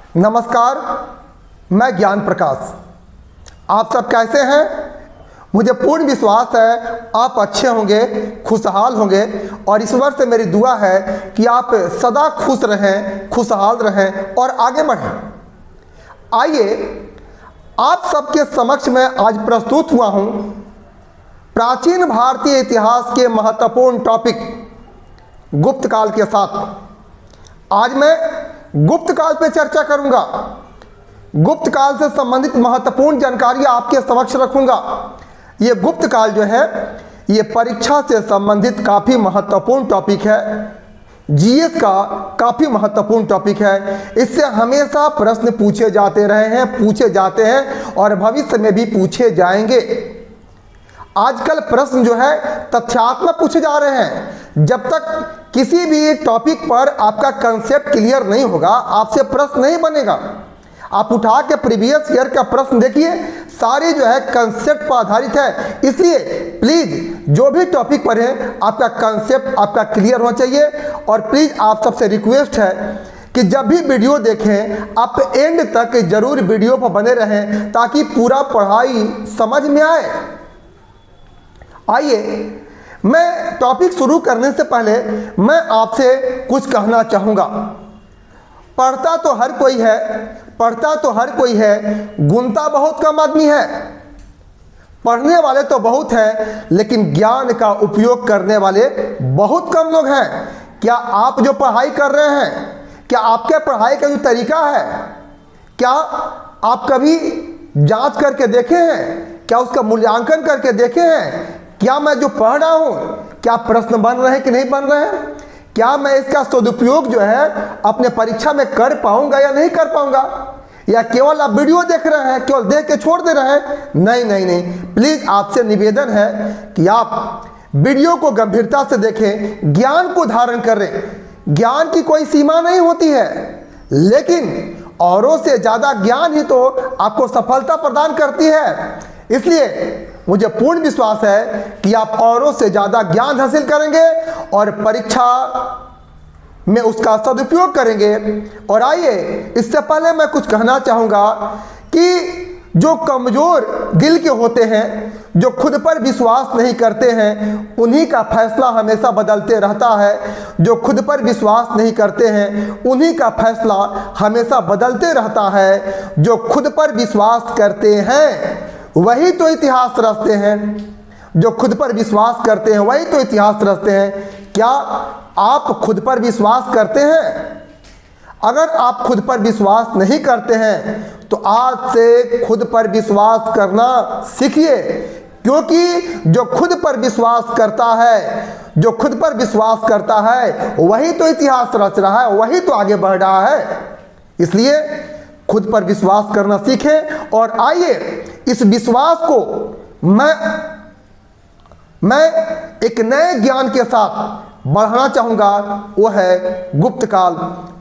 नमस्कार, मैं ज्ञान प्रकाश। आप सब कैसे हैं? मुझे पूर्ण विश्वास है आप अच्छे होंगे, खुशहाल होंगे और ईश्वर से मेरी दुआ है कि आप सदा खुश रहें, खुशहाल रहें और आगे बढ़ें। आइए आप सबके समक्ष मैं आज प्रस्तुत हुआ हूं प्राचीन भारतीय इतिहास के महत्वपूर्ण टॉपिक गुप्त काल के साथ। आज मैं गुप्त काल पे चर्चा करूंगा। गुप्त काल से संबंधित महत्वपूर्ण जानकारी आपके समक्ष रखूंगा। ये गुप्त काल जो है ये परीक्षा से संबंधित काफ़ी महत्वपूर्ण टॉपिक है, जीएस का काफ़ी महत्वपूर्ण टॉपिक है। इससे हमेशा प्रश्न पूछे जाते रहे हैं, पूछे जाते हैं और भविष्य में भी पूछे जाएंगे। आजकल प्रश्न जो है तथ्यात्मक पूछे जा रहे हैं। जब तक किसी भी टॉपिक पर आपका कंसेप्ट क्लियर नहीं होगा, आपसे प्रश्न नहीं बनेगा। आप उठा के प्रीवियस ईयर का प्रश्न देखिए, सारे जो है कंसेप्ट पर आधारित है। इसलिए प्लीज जो भी टॉपिक पर है आपका कंसेप्ट आपका क्लियर होना चाहिए। और प्लीज आप सबसे रिक्वेस्ट है कि जब भी वीडियो देखें आप एंड तक जरूर वीडियो पर बने रहें ताकि पूरा पढ़ाई समझ में आए। आइए मैं टॉपिक शुरू करने से पहले मैं आपसे कुछ कहना चाहूँगा। पढ़ता तो हर कोई है, पढ़ता तो हर कोई है, गुनता बहुत कम आदमी है। पढ़ने वाले तो बहुत हैं लेकिन ज्ञान का उपयोग करने वाले बहुत कम लोग हैं। क्या आप जो पढ़ाई कर रहे हैं, क्या आपके पढ़ाई का जो तरीका है, क्या आप कभी जांच करके देखे हैं? क्या उसका मूल्यांकन करके देखे हैं? क्या मैं जो पढ़ रहा हूँ क्या प्रश्न बन रहे हैं कि नहीं बन रहे हैं? क्या मैं इसका सदुपयोग जो है अपने परीक्षा में कर पाऊंगा या नहीं कर पाऊंगा? या केवल आप वीडियो देख रहे हैं, केवल देख के छोड़ दे रहे हैं? नहीं नहीं नहीं, प्लीज आपसे निवेदन है कि आप वीडियो को गंभीरता से देखें, ज्ञान को धारण करें। ज्ञान की कोई सीमा नहीं होती है, लेकिन औरों से ज्यादा ज्ञान ही तो आपको सफलता प्रदान करती है। इसलिए मुझे पूर्ण विश्वास है कि आप औरों से ज़्यादा ज्ञान हासिल करेंगे और परीक्षा में उसका सदुपयोग करेंगे। और आइए इससे पहले मैं कुछ कहना चाहूँगा कि जो कमज़ोर दिल के होते हैं, जो खुद पर विश्वास नहीं करते हैं, उन्हीं का फैसला हमेशा बदलते रहता है। जो खुद पर विश्वास नहीं करते हैं उन्हीं का फैसला हमेशा बदलते रहता है। जो खुद पर विश्वास करते हैं वही तो इतिहास रचते हैं। जो खुद पर विश्वास करते हैं वही तो इतिहास रचते हैं। क्या आप खुद पर विश्वास करते हैं? अगर आप खुद पर विश्वास नहीं करते हैं तो आज से खुद पर विश्वास करना सीखिए, क्योंकि जो खुद पर विश्वास करता है, जो खुद पर विश्वास करता है वही तो इतिहास रच रहा है, वही तो आगे बढ़ रहा है। इसलिए खुद पर विश्वास करना सीखें। और आइए इस विश्वास को मैं एक नए ज्ञान के साथ बढ़ाना चाहूँगा, वो है गुप्त काल।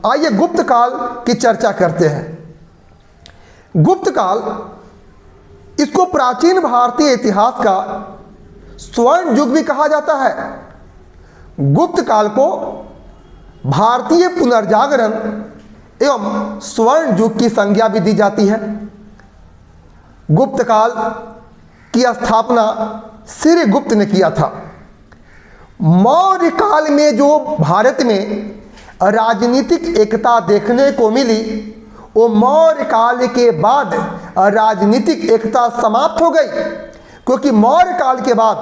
आइए गुप्त काल की चर्चा करते हैं। गुप्त काल, इसको प्राचीन भारतीय इतिहास का स्वर्ण युग भी कहा जाता है। गुप्त काल को भारतीय पुनर्जागरण एवं स्वर्ण युग की संज्ञा भी दी जाती है। गुप्त काल की स्थापना श्रीगुप्त ने किया था। मौर्य काल में जो भारत में राजनीतिक एकता देखने को मिली, वो मौर्य काल के बाद राजनीतिक एकता समाप्त हो गई, क्योंकि मौर्य काल के बाद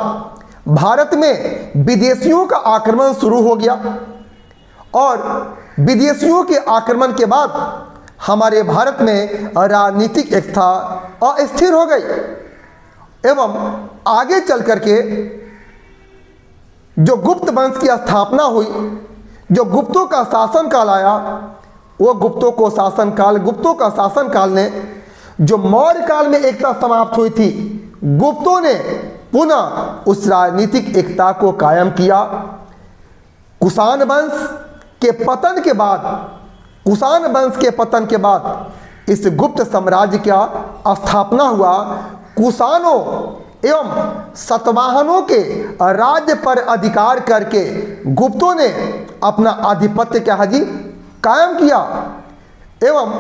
भारत में विदेशियों का आक्रमण शुरू हो गया और विदेशियों के आक्रमण के बाद हमारे भारत में राजनीतिक एकता अस्थिर हो गई। एवं आगे चल करके जो गुप्त वंश की स्थापना हुई, जो गुप्तों का शासन काल आया, वो गुप्तों का शासन काल ने जो मौर्य काल में एकता समाप्त हुई थी, गुप्तों ने पुनः उस राजनीतिक एकता को कायम किया। कुषाण वंश के पतन के बाद, कुषाण वंश के पतन के बाद इस गुप्त साम्राज्य का स्थापना हुआ। कुषाणों एवं सतवाहनों के राज्य पर अधिकार करके गुप्तों ने अपना आधिपत्य क्या है जी कायम किया। एवं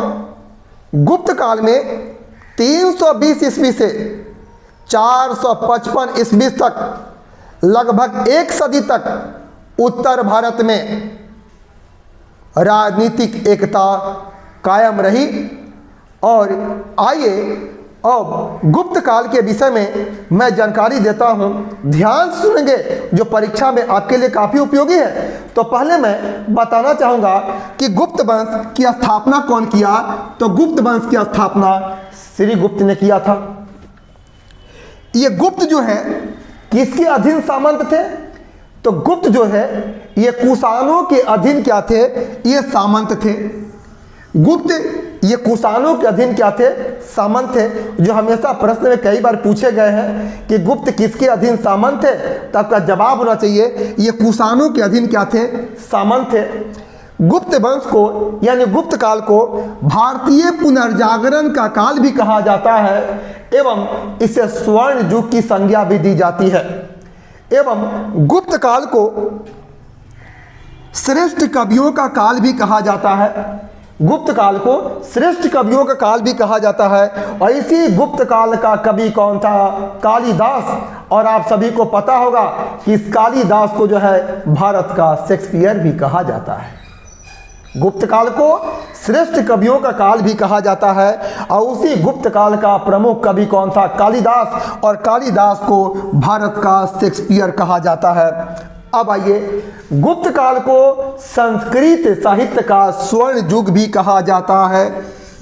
गुप्त काल में 320 ईस्वी से 455 ईस्वी तक लगभग एक सदी तक उत्तर भारत में राजनीतिक एकता कायम रही। और आइए अब गुप्त काल के विषय में मैं जानकारी देता हूं, ध्यान सुनेंगे, जो परीक्षा में आपके लिए काफ़ी उपयोगी है। तो पहले मैं बताना चाहूँगा कि गुप्त वंश की स्थापना कौन किया। तो गुप्त वंश की स्थापना श्री गुप्त ने किया था। ये गुप्त जो है किसके अधीन सामंत थे। तो गुप्त जो है ये कुषाणों के अधीन क्या थे, ये सामंत थे। गुप्त ये कुषाणों के अधीन क्या थे, सामंत थे। जो हमेशा प्रश्न में कई बार पूछे गए हैं कि गुप्त किसके अधीन सामंत थे, तो आपका जवाब होना चाहिए ये कुषाणों के अधीन क्या थे, सामंत थे। गुप्त वंश को यानी गुप्त काल को भारतीय पुनर्जागरण का काल भी कहा जाता है एवं इसे स्वर्ण युग की संज्ञा भी दी जाती है। एवं गुप्त काल को श्रेष्ठ कवियों का काल भी कहा जाता है। गुप्त काल को श्रेष्ठ कवियों का काल भी कहा जाता है। और इसी गुप्त काल का कवि कौन था, कालिदास। और आप सभी को पता होगा कि इस कालिदास को जो है भारत का शेक्सपियर भी कहा जाता है। गुप्त काल को श्रेष्ठ कवियों का काल भी कहा जाता है। और उसी गुप्त काल का प्रमुख कवि कौन था, कालिदास। और कालिदास को भारत का शेक्सपियर कहा जाता है। अब आइए, गुप्त काल को संस्कृत साहित्य का स्वर्ण युग भी कहा जाता है।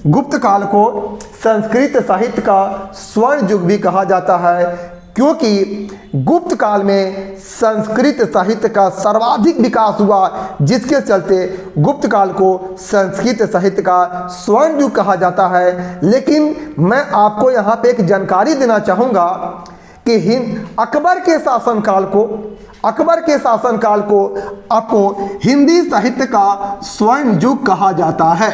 गुप्त काल को संस्कृत साहित्य का स्वर्ण युग भी कहा जाता है, क्योंकि गुप्त काल में संस्कृत साहित्य का सर्वाधिक विकास हुआ, जिसके चलते गुप्त काल को संस्कृत साहित्य का स्वर्ण युग कहा जाता है। लेकिन मैं आपको यहाँ पे एक जानकारी देना चाहूँगा कि अकबर के शासनकाल को आपको हिंदी साहित्य का स्वर्ण युग कहा जाता है।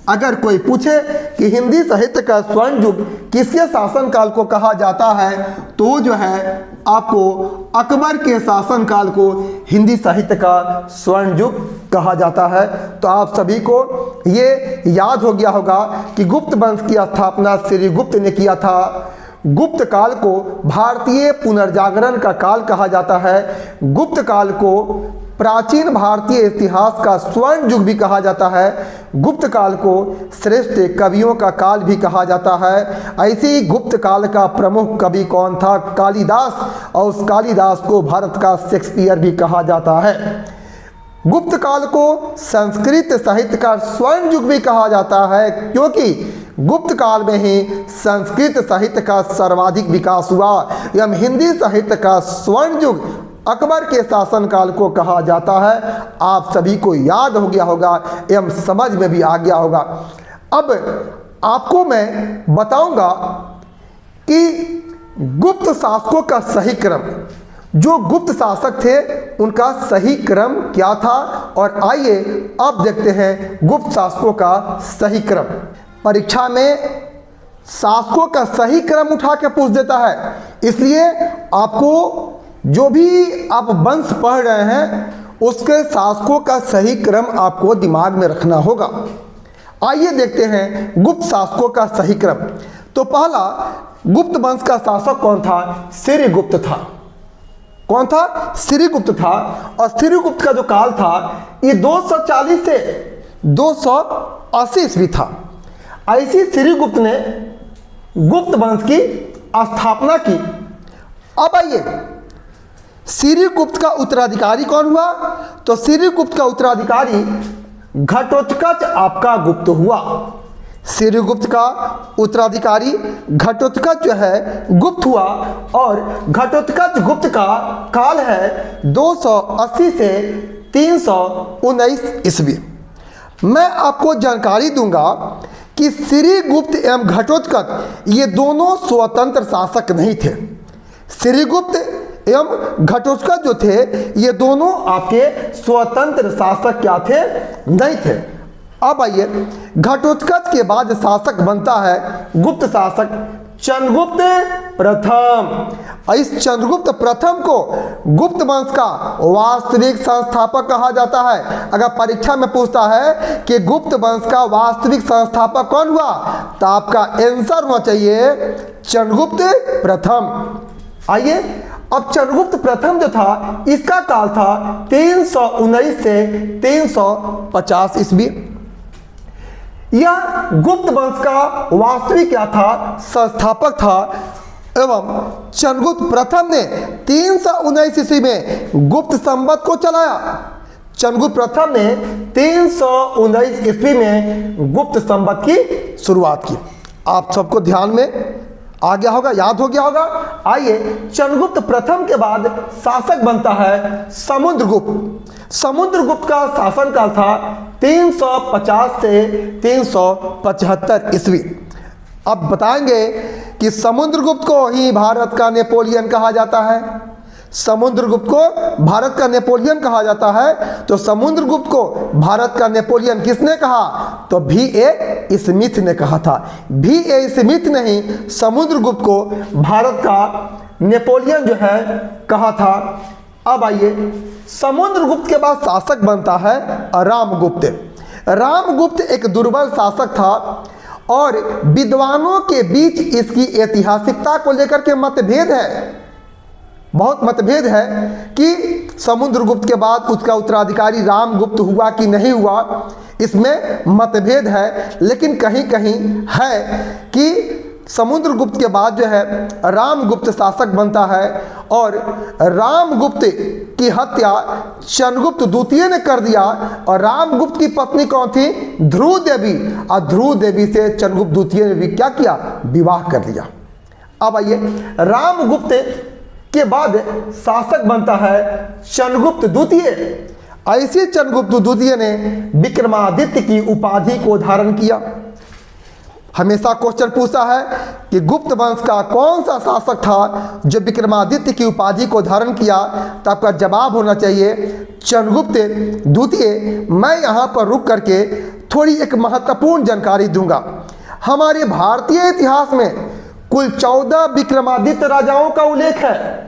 अगर कोई पूछे कि हिंदी साहित्य का स्वर्ण युग किसके शासनकाल को कहा जाता है, तो जो है आपको अकबर के शासनकाल को हिंदी साहित्य का स्वर्ण युग कहा जाता है। तो आप सभी को ये याद हो गया होगा कि गुप्त वंश की स्थापना श्री गुप्त ने किया था। गुप्त काल को भारतीय पुनर्जागरण का काल कहा जाता है। गुप्त काल को प्राचीन भारतीय इतिहास का स्वर्ण युग भी कहा जाता है। गुप्त काल को श्रेष्ठ कवियों का काल भी कहा जाता है। ऐसे ही गुप्त काल का प्रमुख कवि कौन था, कालिदास। और उस कालिदास को भारत का शेक्सपियर भी कहा जाता है। गुप्त काल को संस्कृत साहित्य का स्वर्ण युग भी कहा जाता है, क्योंकि गुप्त काल में ही संस्कृत साहित्य का सर्वाधिक विकास हुआ। एवं हिंदी साहित्य का स्वर्ण युग अकबर के शासनकाल को कहा जाता है। आप सभी को याद हो गया होगा एवं समझ में भी आ गया होगा। अब आपको मैं बताऊंगा कि गुप्त शासकों का सही क्रम, जो गुप्त शासक थे उनका सही क्रम क्या था। और आइए अब देखते हैं गुप्त शासकों का सही क्रम। परीक्षा में शासकों का सही क्रम उठा के पूछ देता है, इसलिए आपको जो भी आप वंश पढ़ रहे हैं उसके शासकों का सही क्रम आपको दिमाग में रखना होगा। आइए देखते हैं गुप्त शासकों का सही क्रम। तो पहला गुप्त वंश का शासक कौन था, श्रीगुप्त था। कौन था, श्रीगुप्त था। और श्रीगुप्त का जो काल था ये 240 से 280 ईस्वी था। ऐसी श्रीगुप्त ने गुप्त वंश की स्थापना की। अब आइए, श्रीगुप्त का उत्तराधिकारी कौन हुआ। तो श्रीगुप्त का उत्तराधिकारी घटोत्कच आपका गुप्त हुआ। श्रीगुप्त का उत्तराधिकारी घटोत्कच जो है गुप्त हुआ। और घटोत्कच गुप्त का काल है 280 से 319 ईस्वी। मैं आपको जानकारी दूंगा कि श्रीगुप्त एवं घटोत्कच ये दोनों स्वतंत्र शासक नहीं थे। श्रीगुप्त एवं घटोत्कच जो थे ये दोनों आपके स्वतंत्र शासक क्या थे, नहीं थे। अब आइए, घटोत्कच के बाद शासक बनता है गुप्त शासक चंद्रगुप्त प्रथम। इस चंद्रगुप्त प्रथम को गुप्त वंश का वास्तविक संस्थापक कहा जाता है। अगर परीक्षा में पूछता है कि गुप्त वंश का वास्तविक संस्थापक कौन हुआ, तो आपका आंसर होना चाहिए चंद्रगुप्त प्रथम। आइए, अब चंद्रगुप्त प्रथम जो था, इसका काल था 319 से 350 ईस्वी। यह गुप्त वंश का वास्तविक क्या था, संस्थापक था। एवं चंद्रगुप्त प्रथम ने 319 ईस्वी में गुप्त संवत को चलाया। चंद्रगुप्त प्रथम ने 319 ईस्वी में गुप्त संवत की शुरुआत की। आप सबको ध्यान में आ गया होगा, याद हो गया होगा। आइए, चंद्रगुप्त प्रथम के बाद शासक बनता है समुद्रगुप्त। समुद्रगुप्त का शासनकाल था 350 से 375 ईस्वी। अब बताएंगे कि समुद्रगुप्त को ही भारत का नेपोलियन कहा जाता है। समुद्रगुप्त को भारत का नेपोलियन कहा जाता है। तो समुद्रगुप्त को भारत का नेपोलियन किसने कहा, तो V.A. स्मिथ ने कहा था। V.A. स्मिथ ने ही समुद्रगुप्त को भारत का नेपोलियन जो है कहा था। अब आइए, समुद्रगुप्त के बाद शासक बनता है रामगुप्त। रामगुप्त एक दुर्बल शासक था और विद्वानों के बीच इसकी ऐतिहासिकता को लेकर के मतभेद है। बहुत मतभेद है कि समुद्रगुप्त के बाद उसका उत्तराधिकारी रामगुप्त हुआ कि नहीं हुआ, इसमें मतभेद है। लेकिन कहीं कहीं है कि समुद्रगुप्त के बाद जो है रामगुप्त शासक बनता है और रामगुप्त की हत्या चंद्रगुप्त द्वितीय ने कर दिया। और रामगुप्त की पत्नी कौन थी, ध्रुव देवी। और ध्रुव देवी से चंद्रगुप्त द्वितीय ने भी क्या किया, विवाह कर लिया। अब आइए, रामगुप्त के बाद शासक बनता है चंद्रगुप्त द्वितीय। ऐसे चंद्रगुप्त द्वितीय ने विक्रमादित्य की उपाधि को धारण किया। हमेशा क्वेश्चन पूछता है कि गुप्त वंश का कौन सा शासक था जो विक्रमादित्य की उपाधि को धारण किया, तो आपका जवाब होना चाहिए चंद्रगुप्त द्वितीय। मैं यहाँ पर रुक करके थोड़ी एक महत्वपूर्ण जानकारी दूंगा। हमारे भारतीय इतिहास में कुल 14 विक्रमादित्य राजाओं का उल्लेख है।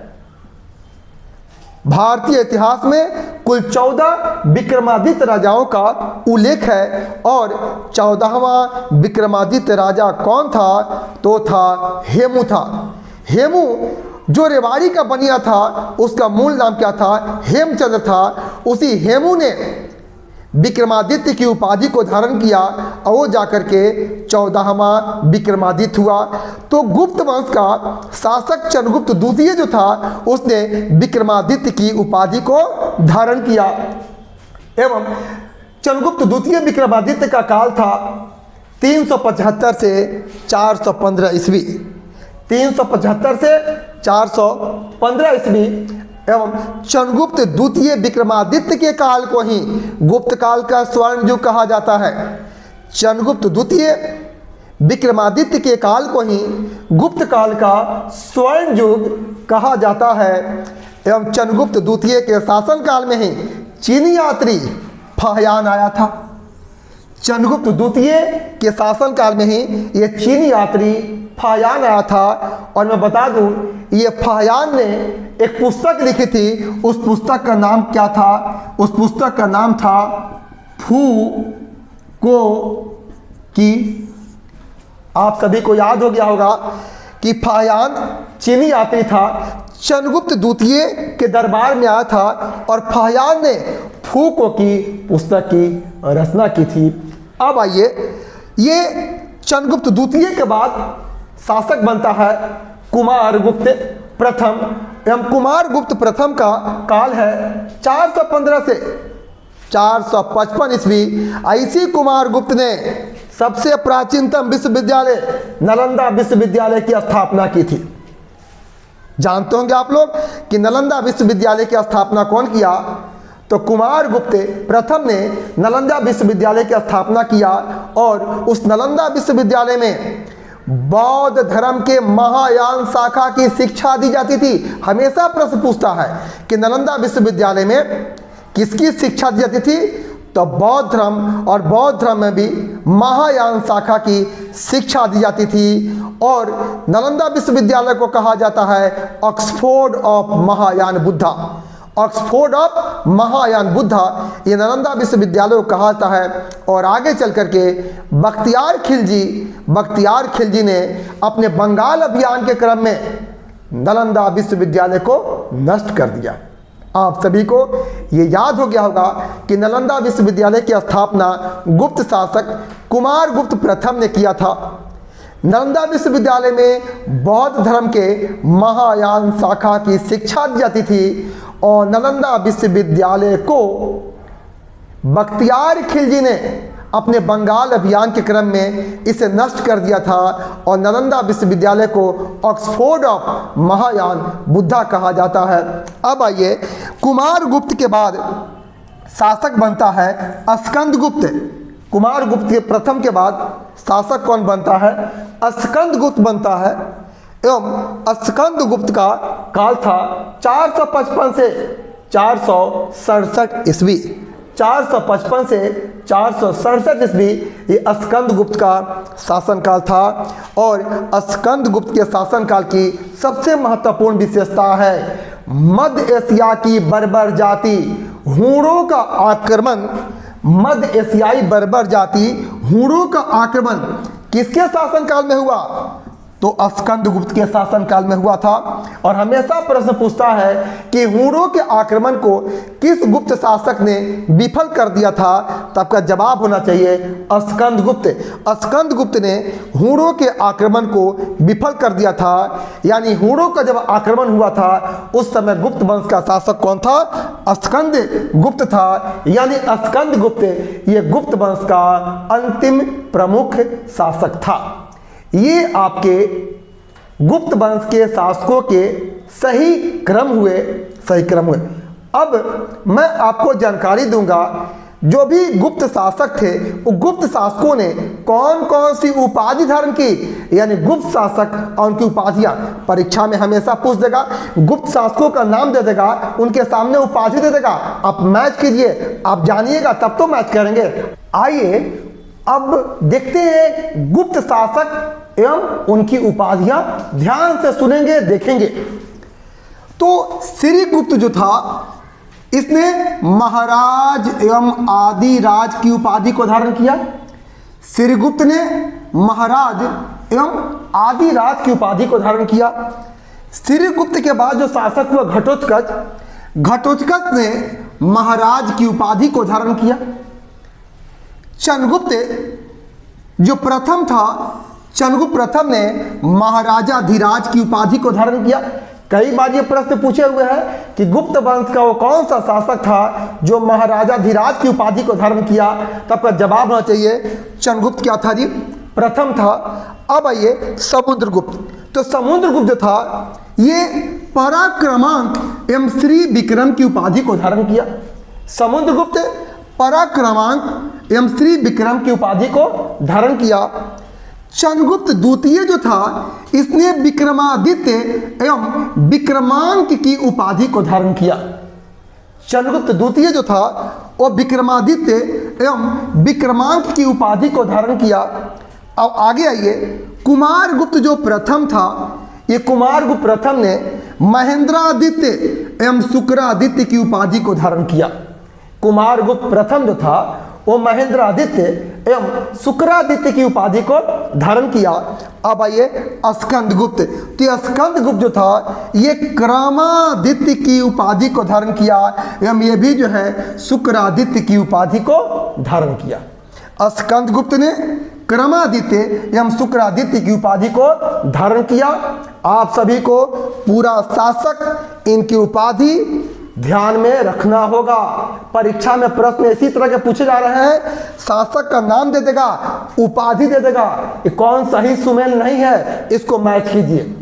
भारतीय इतिहास में कुल 14 विक्रमादित्य राजाओं का उल्लेख है। और 14वां विक्रमादित्य राजा कौन था, तो था हेमू था। हेमू जो रेवाड़ी का बनिया था, उसका मूल नाम क्या था, हेमचंद्र था। उसी हेमू ने विक्रमादित्य की उपाधि को धारण किया और वो जाकर के 14वां विक्रमादित्य हुआ। तो गुप्त वंश का शासक चंद्रगुप्त द्वितीय जो था, उसने विक्रमादित्य की उपाधि को धारण किया। एवं चंद्रगुप्त द्वितीय विक्रमादित्य का काल था 375 से 415 ईस्वी। 375 से 415 ईस्वी। एवं चंद्रगुप्त द्वितीय विक्रमादित्य के काल को ही गुप्त काल का स्वर्ण युग कहा जाता है। चंद्रगुप्त द्वितीय विक्रमादित्य के काल को ही गुप्त काल का स्वर्ण युग कहा जाता है। एवं चंद्रगुप्त द्वितीय के शासनकाल में ही चीनी यात्री फाहियान आया था। चंद्रगुप्त द्वितीय के शासनकाल में ही ये चीनी यात्री फाहियान आया था। और मैं बता दूं, ये फाहियान ने एक पुस्तक लिखी थी। उस पुस्तक का नाम क्या था, उस पुस्तक का नाम था फू को की। आप सभी को याद हो गया होगा कि फाहियान चीनी यात्री था, चंद्रगुप्त द्वितीय के दरबार में आया था और फाहियान ने फूको की पुस्तक की रचना की थी। अब आइए, ये चंद्रगुप्त द्वितीय के बाद शासक बनता है कुमारगुप्त प्रथम। एवं कुमारगुप्त प्रथम का काल है 415 से 455 ईस्वी। ऐसी कुमारगुप्त ने सबसे प्राचीनतम विश्वविद्यालय नालंदा विश्वविद्यालय की स्थापना की थी। जानते होंगे आप लोग कि नालंदा विश्वविद्यालय की स्थापना कौन किया, तो कुमारगुप्त प्रथम ने नालंदा विश्वविद्यालय की स्थापना किया। और उस नालंदा विश्वविद्यालय में बौद्ध धर्म के महायान शाखा की शिक्षा दी जाती थी। हमेशा प्रश्न पूछता है कि नालंदा विश्वविद्यालय में किसकी शिक्षा दी जाती थी, तो बौद्ध धर्म और बौद्ध धर्म में भी महायान शाखा की शिक्षा दी जाती थी और नालंदा विश्वविद्यालय को कहा जाता है Oxford of Mahayana Buddha. Oxford of Mahayana Buddha ये नालंदा विश्वविद्यालय को कहा जाता है। और आगे चल करके बख्तियार खिलजी ने अपने बंगाल अभियान के क्रम में नालंदा विश्वविद्यालय को नष्ट कर दिया। आप सभी को ये याद हो गया होगा कि नालंदा विश्वविद्यालय की स्थापना गुप्त शासक कुमारगुप्त प्रथम ने किया था। नालंदा विश्वविद्यालय में बौद्ध धर्म के महायान शाखा की शिक्षा दी जाती थी और नालंदा विश्वविद्यालय को बख्तियार खिलजी ने अपने बंगाल अभियान के क्रम में इसे नष्ट कर दिया था और नालंदा विश्वविद्यालय को ऑक्सफोर्ड ऑफ महायान बुद्धा कहा जाता है। अब आइए, कुमारगुप्त के बाद शासक बनता है स्कंदगुप्त। कुमारगुप्त के प्रथम के बाद शासक कौन बनता है? स्कंदगुप्त बनता है। एवं स्कंदगुप्त का काल था 455 से 467 ईस्वी। 455 से 467 ईस्वी ये स्कंदगुप्त का शासनकाल था। और स्कंदगुप्त के शासनकाल की सबसे महत्वपूर्ण विशेषता है मध्य एशिया की बर्बर जाति हूणों का आक्रमण। मध्य एशियाई बर्बर जाति हूणों का आक्रमण किसके शासनकाल में हुआ? तो स्कंदगुप्त के शासनकाल में हुआ था। और हमेशा प्रश्न पूछता है कि हूणों के आक्रमण को किस गुप्त शासक ने विफल कर दिया था? तब का जवाब होना चाहिए स्कंदगुप्त। स्कंदगुप्त ने हूणों के आक्रमण को विफल कर दिया था। यानी हूणों का जब आक्रमण हुआ था उस समय गुप्त वंश का शासक कौन था? स्कंदगुप्त था। यानी स्कंदगुप्त ये गुप्त वंश का अंतिम प्रमुख शासक था। ये आपके गुप्त वंश के शासकों के सही क्रम हुए। अब मैं आपको जानकारी दूंगा जो भी गुप्त शासक थे वो गुप्त शासकों ने कौन कौन सी उपाधि धारण की। यानी गुप्त शासक और उनकी उपाधियां परीक्षा में हमेशा पूछ देगा। गुप्त शासकों का नाम दे देगा, उनके सामने उपाधि दे देगा। आप मैच कीजिए, आप जानिएगा तब तो मैच करेंगे। आइए अब देखते हैं गुप्त शासक एवं उनकी उपाधियां। ध्यान से सुनेंगे, देखेंगे। तो श्रीगुप्त जो था इसने महाराज एवं आदिराज की उपाधि को धारण किया। श्रीगुप्त ने महाराज एवं आदिराज की उपाधि को धारण किया। श्रीगुप्त के बाद जो शासक हुआ घटोत्कच ने महाराज की उपाधि को धारण किया। चंद्रगुप्त जो प्रथम था, चंद्रगुप्त प्रथम ने महाराजाधिराज की उपाधि को धारण किया। कई बार ये प्रश्न पूछे हुए हैं कि गुप्त वंश का वो कौन सा शासक था जो महाराजाधिराज की उपाधि को धारण किया? तब का जवाब होना चाहिए चंद्रगुप्त क्या था जी? प्रथम था। अब आइए समुद्रगुप्त। तो समुद्रगुप्त जो था ये पराक्रमांक एवं श्री विक्रम की उपाधि को धारण किया। समुद्रगुप्त पराक्रमांक एवं श्री विक्रम की उपाधि को धारण किया। चंद्रगुप्त द्वितीय जो था इसने विक्रमादित्य एवं विक्रमांक की उपाधि को धारण किया। चंद्रगुप्त द्वितीय जो था वो विक्रमादित्य एवं विक्रमांक की उपाधि को धारण किया। अब आगे आइए, कुमारगुप्त जो प्रथम था ये कुमारगुप्त प्रथम ने महेंद्रादित्य एवं शुक्रादित्य की उपाधि को धारण किया। कुमारगुप्त प्रथम जो था वो महेंद्रादित्य एवं शुक्रादित्य की उपाधि को धारण किया। अब आइए स्कंदगुप्त। तो स्कंदगुप्त जो था ये क्रमादित्य की उपाधि को धारण किया एवं ये भी जो है शुक्रादित्य की उपाधि को धारण किया। स्कंदगुप्त ने क्रमादित्य एवं शुक्रादित्य की उपाधि को धारण किया। आप सभी को पूरा शासक, इनकी उपाधि ध्यान में रखना होगा। परीक्षा में प्रश्न इसी तरह के पूछे जा रहे हैं। शासक का नाम दे देगा, उपाधि दे देगा, ये कौन सही सुमेल नहीं है, इसको मैच कीजिए।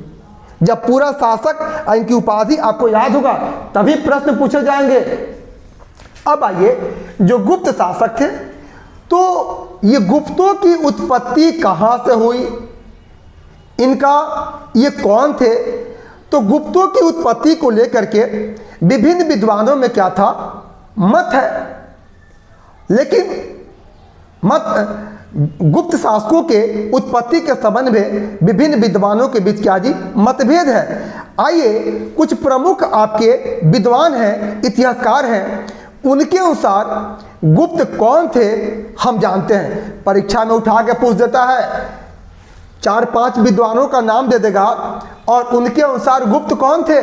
जब पूरा शासक और इनकी उपाधि आपको याद होगा तभी प्रश्न पूछे जाएंगे। अब आइए, जो गुप्त शासक थे तो ये गुप्तों की उत्पत्ति कहां से हुई, इनका ये कौन थे? तो गुप्तों की उत्पत्ति को लेकर के विभिन्न विद्वानों में क्या था, मत है। लेकिन गुप्त शासकों के उत्पत्ति के संबंध में विभिन्न विद्वानों के बीच क्या जी मतभेद है। आइए कुछ प्रमुख आपके विद्वान हैं, इतिहासकार हैं, उनके अनुसार गुप्त कौन थे हम जानते हैं। परीक्षा में उठा के पूछ देता है, 4-5 विद्वानों का नाम दे देगा और उनके अनुसार गुप्त कौन थे,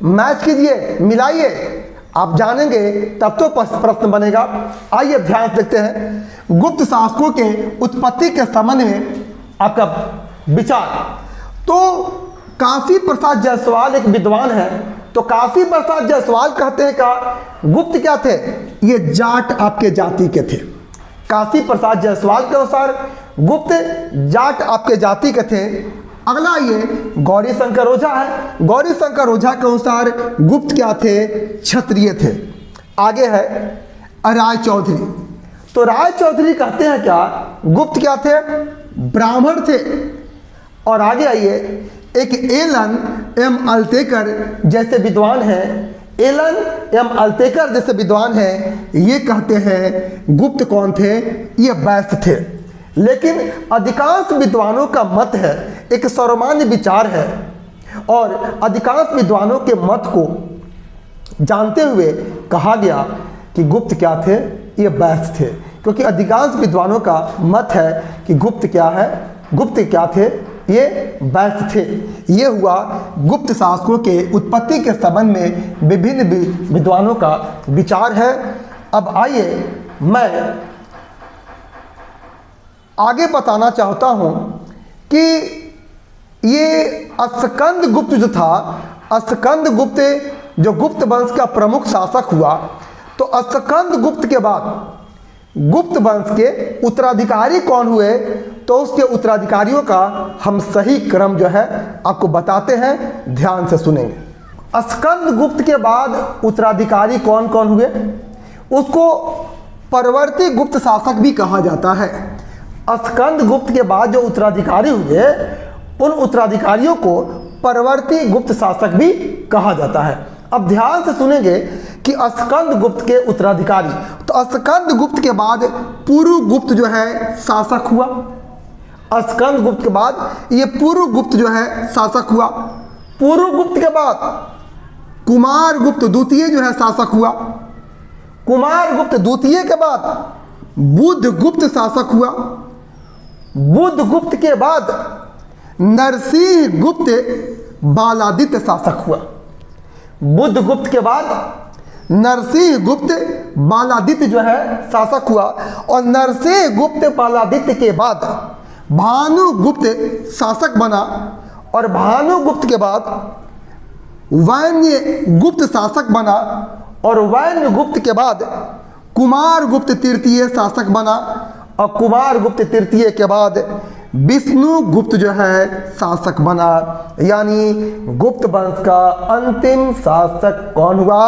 मैच कीजिए, मिलाइए, आप जानेंगे तब तो प्रश्न बनेगा। आइए ध्यान से देखते हैं गुप्त शासकों के उत्पत्ति के संबंध में आपका विचार। तो काशी प्रसाद जायसवाल एक विद्वान है, तो काशी प्रसाद जायसवाल कहते हैं का गुप्त क्या थे, ये जाट आपके जाति के थे। काशी प्रसाद जायसवाल के अनुसार गुप्त जाट आपके जाति के थे। अगला ये गौरी शंकर ओझा है, गौरी शंकर ओझा के अनुसार गुप्त क्या थे, क्षत्रिय थे। आगे है राय चौधरी, तो राय चौधरी कहते हैं क्या गुप्त क्या थे, ब्राह्मण थे। और आगे आइए एक एलन एम अल्तेकर जैसे विद्वान हैं, एलन एम अल्तेकर जैसे विद्वान हैं, ये कहते हैं गुप्त कौन थे, ये वैश्य थे। लेकिन अधिकांश विद्वानों का मत है, एक सर्वमान्य विचार है, और अधिकांश विद्वानों के मत को जानते हुए कहा गया कि गुप्त क्या थे, ये वैश्य थे। क्योंकि अधिकांश विद्वानों का मत है कि गुप्त क्या है, गुप्त क्या थे, ये वैश्य थे। ये हुआ गुप्त शासकों के उत्पत्ति के संबंध में विभिन्न विद्वानों का विचार है। अब आइए मैं आगे बताना चाहता हूं कि ये स्कंद गुप्त जो था, स्कंद गुप्त जो गुप्त वंश का प्रमुख शासक हुआ, तो स्कंद गुप्त के बाद गुप्त वंश के उत्तराधिकारी कौन हुए, तो उसके उत्तराधिकारियों का हम सही क्रम जो है आपको बताते हैं, ध्यान से सुनेंगे। स्कंद गुप्त के बाद उत्तराधिकारी कौन कौन हुए, उसको परवर्ती गुप्त शासक भी कहा जाता है। स्कंद गुप्त के बाद जो उत्तराधिकारी हुए, उन उत्तराधिकारियों को परवर्ती गुप्त शासक भी कहा जाता है। अब ध्यान से सुनेंगे कि स्कंद गुप्त के उत्तराधिकारी, तो स्कंद गुप्त के बाद पूर्व गुप्त जो है शासक हुआ। स्कंद गुप्त के बाद ये पूर्व गुप्त जो है शासक हुआ। पूर्व गुप्त के बाद कुमार गुप्त द्वितीय जो है शासक हुआ। कुमार गुप्त द्वितीय के बाद बुद्ध गुप्त शासक हुआ। बुद्ध गुप्त के बाद नरसिंह गुप्त बालादित्य शासक हुआ। बुद्ध गुप्त के बाद नरसिंह गुप्त बालादित्य जो है शासक हुआ, और नरसिंह गुप्त बालादित्य के बाद भानुगुप्त शासक बना, और भानुगुप्त के बाद वैन्य गुप्त शासक बना, और वैन्य गुप्त के बाद कुमार गुप्त तृतीय शासक बना, और कुमार गुप्त तृतीय के बाद विष्णु गुप्त जो है शासक बना। यानी गुप्त वंश का अंतिम शासक कौन हुआ,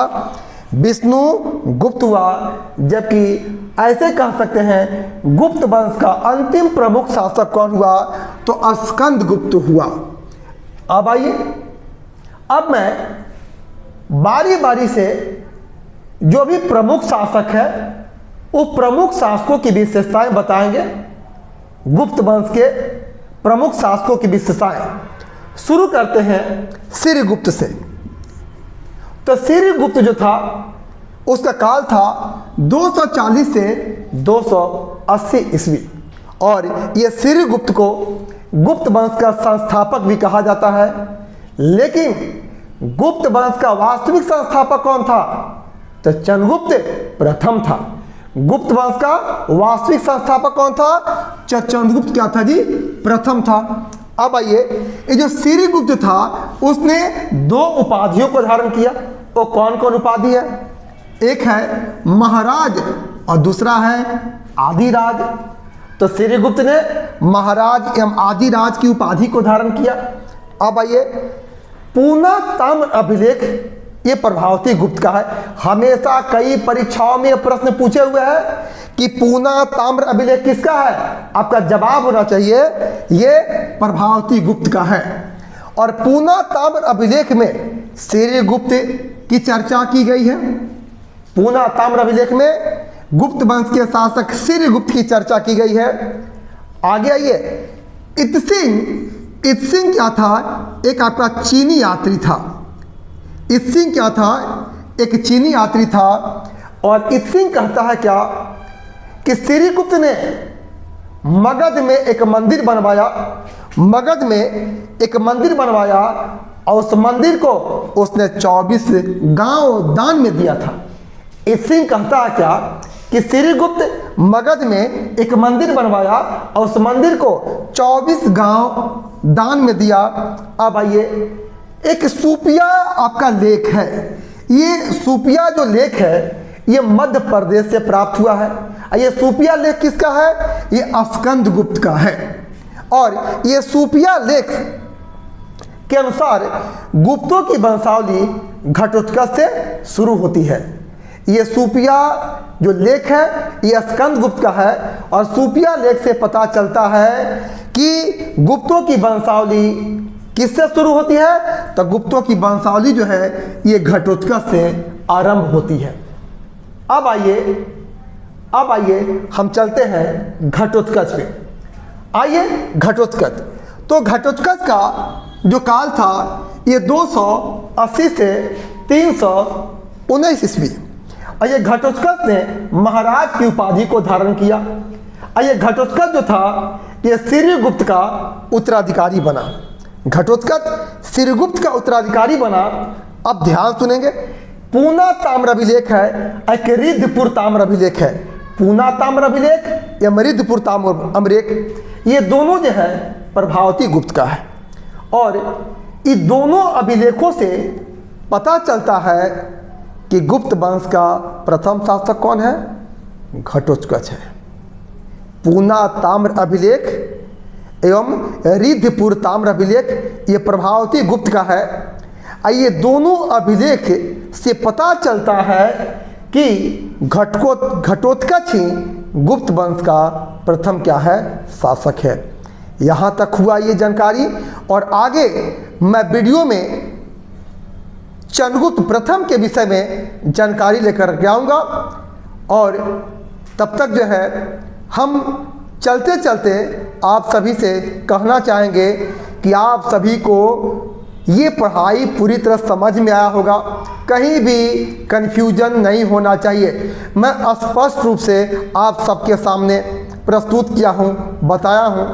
विष्णु गुप्त हुआ। जबकि ऐसे कह सकते हैं गुप्त वंश का अंतिम प्रमुख शासक कौन हुआ, तो स्कंद गुप्त हुआ। अब आइए, अब मैं बारी बारी से जो भी प्रमुख शासक है वो प्रमुख शासकों की विशेषताएं बताएंगे। गुप्त वंश के प्रमुख शासकों की विशेषताएं शुरू करते हैं श्रीगुप्त से। तो श्रीगुप्त जो था उसका काल था 240 से 280 ईस्वी, और ये श्रीगुप्त को गुप्त वंश का संस्थापक भी कहा जाता है। लेकिन गुप्त वंश का वास्तविक संस्थापक कौन था, तो चंद्रगुप्त प्रथम था। गुप्त वंश का वास्तविक संस्थापक कौन था, चंद्रगुप्त क्या था जी, प्रथम था। अब आइए, ये जो श्रीगुप्त था उसने 2 उपाधियों को धारण किया। वो कौन कौन उपाधि है, एक है महाराज और दूसरा है आदिराज। तो श्रीगुप्त ने महाराज एवं आदिराज की उपाधि को धारण किया। अब आइए, पूना ताम्र अभिलेख, ये प्रभावती गुप्त का है। हमेशा कई परीक्षाओं में प्रश्न पूछे हुए हैं कि पूना ताम्र अभिलेख किसका है, आपका जवाब होना चाहिए ये प्रभावती गुप्त का है। और पूना ताम्र अभिलेख में श्रीगुप्त की चर्चा की गई है। पूना ताम्र अभिलेख में गुप्त वंश के शासक सिरगुप्त की चर्चा की गई है। आगे आइए, इत्सिंग क्या था? एक आपका चीनी यात्री था। इत्सिंग क्या था? एक चीनी यात्री था। और इत्सिंग कहता है क्या कि सिरगुप्त ने मगध में एक मंदिर बनवाया, मगध में एक मंदिर बनवाया और उस मंदिर को उसने 24 गांव दान में दिया था। इत्सिंग कहता है क्या कि सिरगुप्त मगध में एक मंदिर बनवाया और उस मंदिर को 24 गांव दान में दिया। अब आइए, एक सूपिया आपका लेख है। ये सूपिया जो लेख है ये मध्य प्रदेश से प्राप्त हुआ है। ये सूपिया लेख किसका है? ये स्कंदगुप्त का है। और ये सूपिया लेख के अनुसार गुप्तों की वंशावली घटोत्कच से शुरू होती है। ये सूपिया जो लेख है ये स्कंदगुप्त का है और सूपिया लेख से पता चलता है कि गुप्तों की वंशावली किससे शुरू होती है? तो गुप्तों की वंशावली जो है ये घटोत्कच से आरंभ होती है। अब आइए हम चलते हैं घटोत्कच पे। आइए घटोत्कच। तो घटोत्कच का जो काल था ये 280 से 319 ईस्वी। और ये घटोत्कच ने महाराज की उपाधि को धारण किया। और ये घटोत्कच जो था ये सिरगुप्त का उत्तराधिकारी बना। घटोत्कच सिरगुप्त का उत्तराधिकारी बना। अब ध्यान सुनेंगे, पूना ताम्राभिलेख है, एक रिद्धपुर ताम्राभिलेख है। पूना ताम्राभिलेख या रिद्धपुर ताम्रभिलेख, ये दोनों जो है प्रभावती गुप्त का है। और इन दोनों अभिलेखों से पता चलता है कि गुप्त वंश का प्रथम शासक कौन है? घटोत्कच है। पूना ताम्र अभिलेख एवं रिद्धपुर ताम्र अभिलेख ये प्रभावती गुप्त का है। ये दोनों अभिलेख से पता चलता है कि घटोत्कच ही गुप्त वंश का प्रथम क्या है? शासक है। यहाँ तक हुआ ये जानकारी। और आगे मैं वीडियो में चंद्रगुप्त प्रथम के विषय में जानकारी लेकर के आऊँगा। और तब तक जो है हम चलते चलते आप सभी से कहना चाहेंगे कि आप सभी को ये पढ़ाई पूरी तरह समझ में आया होगा, कहीं भी कन्फ्यूजन नहीं होना चाहिए। मैं स्पष्ट रूप से आप सबके सामने प्रस्तुत किया हूँ, बताया हूँ।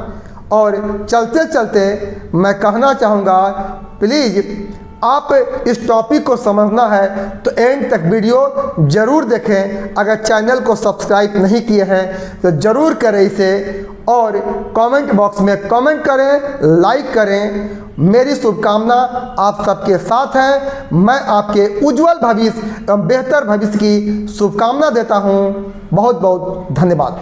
और चलते चलते मैं कहना चाहूँगा प्लीज़ आप इस टॉपिक को समझना है तो एंड तक वीडियो ज़रूर देखें। अगर चैनल को सब्सक्राइब नहीं किए हैं तो ज़रूर करें इसे और कमेंट बॉक्स में कमेंट करें, लाइक करें। मेरी शुभकामना आप सबके साथ है। मैं आपके उज्जवल भविष्य एवं बेहतर भविष्य की शुभकामना देता हूँ। बहुत बहुत धन्यवाद।